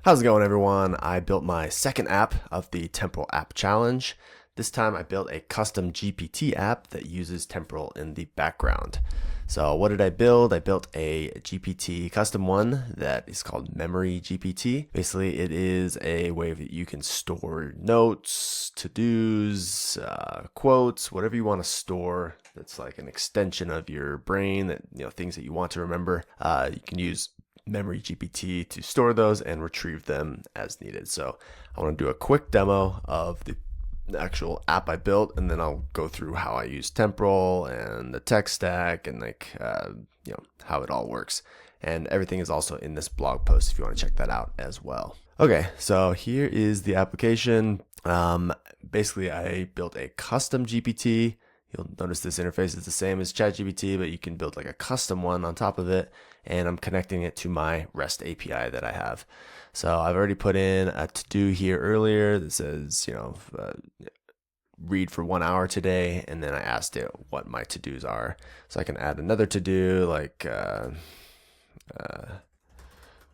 How's it going, everyone? I built my second app of the Temporal App Challenge. This time I built a custom GPT app that uses Temporal in the background. So what did I build? I built a GPT custom one that is called Memory-GPT. Basically, it is a way that you can store notes, to-dos, quotes, whatever you want to store. That's like an extension of your brain, that things that you want to remember. You can use Memory-GPT to store those and retrieve them as needed. So I want to do a quick demo of the actual app I built, and then I'll go through how I use Temporal and the tech stack and how it all works. And everything is also in this blog post if you want to check that out as well. Okay, so here is the application. Basically, I built a custom GPT. You'll notice this interface is the same as ChatGPT, but you can build like a custom one on top of it, and I'm connecting it to my REST API that I have. So I've already put in a to-do here earlier that says, read for 1 hour today, and then I asked it what my to-dos are. So I can add another to-do, like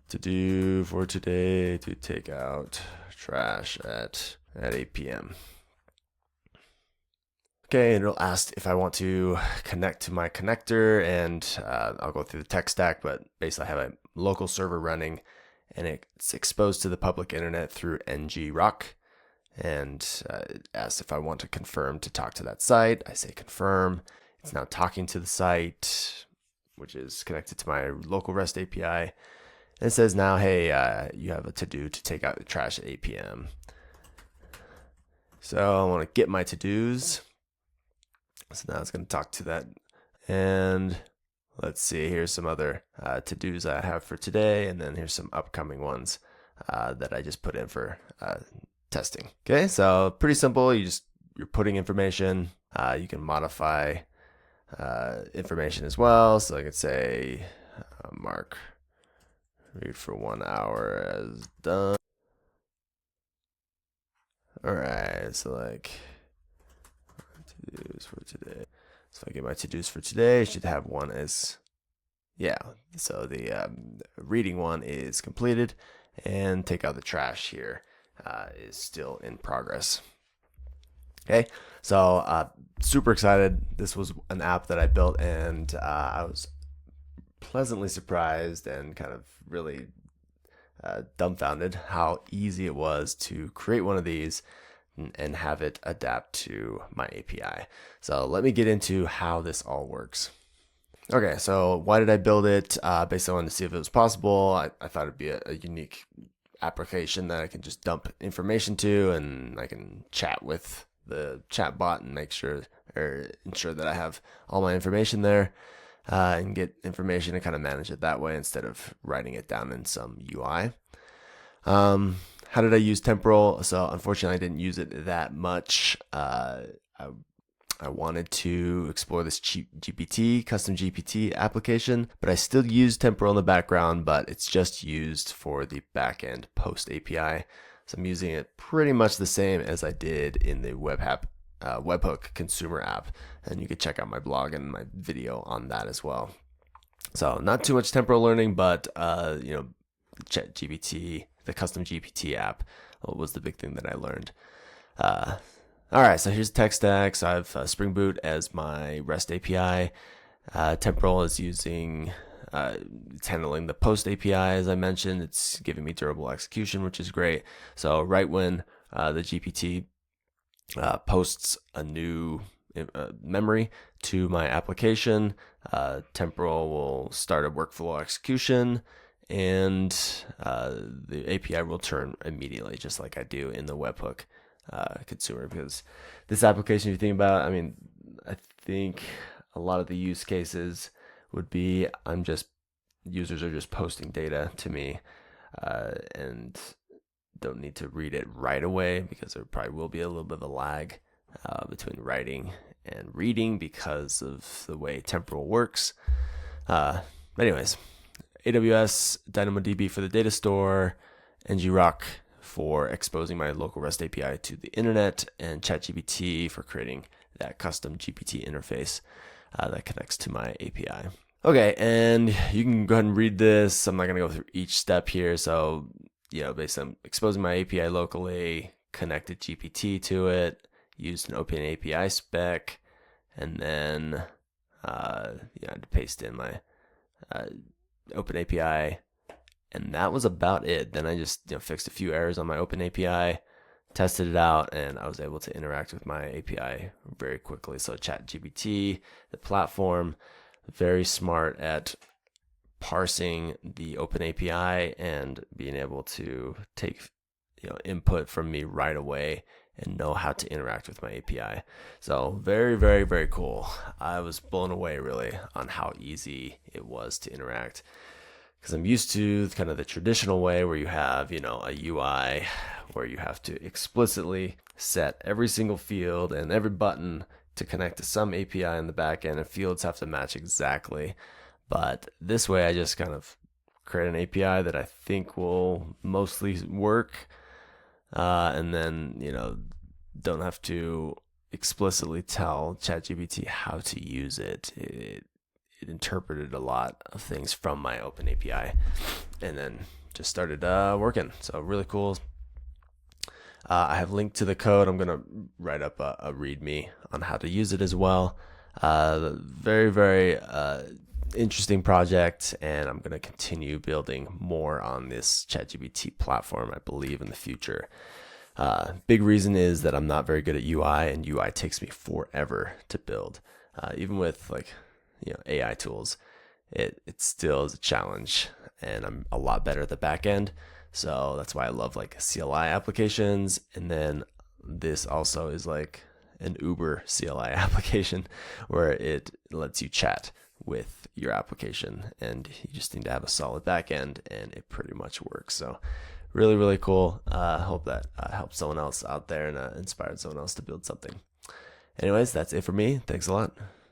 to-do for today to take out trash at 8 p.m. Okay, and it'll ask if I want to connect to my connector, and I'll go through the tech stack, but basically I have a local server running, and it's exposed to the public internet through NG-Rock, and it asks if I want to confirm to talk to that site. I say confirm. It's now talking to the site, which is connected to my local REST API, and it says now, hey, you have a to-do to take out the trash at 8 p.m. So I want to get my to-dos. So now it's going to talk to that. And let's see, here's some other to-dos I have for today. And then here's some upcoming ones that I just put in for testing. Okay, so pretty simple. You're putting information. You can modify information as well. So I could say, Mark, read for 1 hour as done. All right, so like to-dos for today. So if I get my to-dos for today, I should have one as, so the reading one is completed, and take out the trash here is still in progress. Okay, so super excited. This was an app that I built, and I was pleasantly surprised and kind of really dumbfounded how easy it was to create one of these and have it adapt to my API. So let me get into how this all works. Okay, so why did I build it? Basically, I wanted to see if it was possible. I thought it'd be a unique application that I can just dump information to, and I can chat with the chat bot and ensure that I have all my information there, and get information and kind of manage it that way instead of writing it down in some UI. How did I use Temporal? So unfortunately, I didn't use it that much. I wanted to explore this custom GPT application, but I still use Temporal in the background, but it's just used for the backend post API. So I'm using it pretty much the same as I did in the webhook consumer app, and you can check out my blog and my video on that as well. So not too much Temporal learning, but ChatGPT, the custom GPT app, was the big thing that I learned. All right, so here's the tech stack. So I have Spring Boot as my REST API. Temporal is it's handling the post API, as I mentioned. It's giving me durable execution, which is great. So right when the GPT posts a new memory to my application, Temporal will start a workflow execution, and the API will turn immediately, just like I do in the webhook consumer. Because this application, if you think about, I think a lot of the use cases would be users are just posting data to me, and don't need to read it right away, because there probably will be a little bit of a lag between writing and reading because of the way Temporal works. Anyways, AWS DynamoDB for the data store, NG-Rock for exposing my local REST API to the internet, and ChatGPT for creating that custom GPT interface that connects to my API. Okay, and you can go ahead and read this. I'm not going to go through each step here. So based on exposing my API locally, connected GPT to it, used an Open API spec, and then I had to paste in my Open API, and that was about it. Then I just fixed a few errors on my Open API, tested it out, and I was able to interact with my API very quickly. So ChatGPT, the platform, very smart at parsing the Open API and being able to take input from me right away and know how to interact with my API. So very, very, very cool. I was blown away really on how easy it was to interact, because I'm used to kind of the traditional way where you have, a UI where you have to explicitly set every single field and every button to connect to some API in the backend, and fields have to match exactly. But this way, I just kind of create an API that I think will mostly work, and then don't have to explicitly tell ChatGPT how to use it. It interpreted a lot of things from my Open API, and then just started working. So really cool. I have linked to the code. I'm gonna write up a README on how to use it as well. Very, very interesting project, and I'm gonna continue building more on this ChatGPT platform, I believe, in the future. Big reason is that I'm not very good at UI, and UI takes me forever to build. Even with AI tools, it still is a challenge, and I'm a lot better at the back end. So that's why I love CLI applications. And then this also is like an Uber CLI application where it lets you chat with your application, and you just need to have a solid back end, and it pretty much works. So really, really cool. Hope that helps someone else out there and inspired someone else to build something. Anyways, that's it for me. Thanks a lot.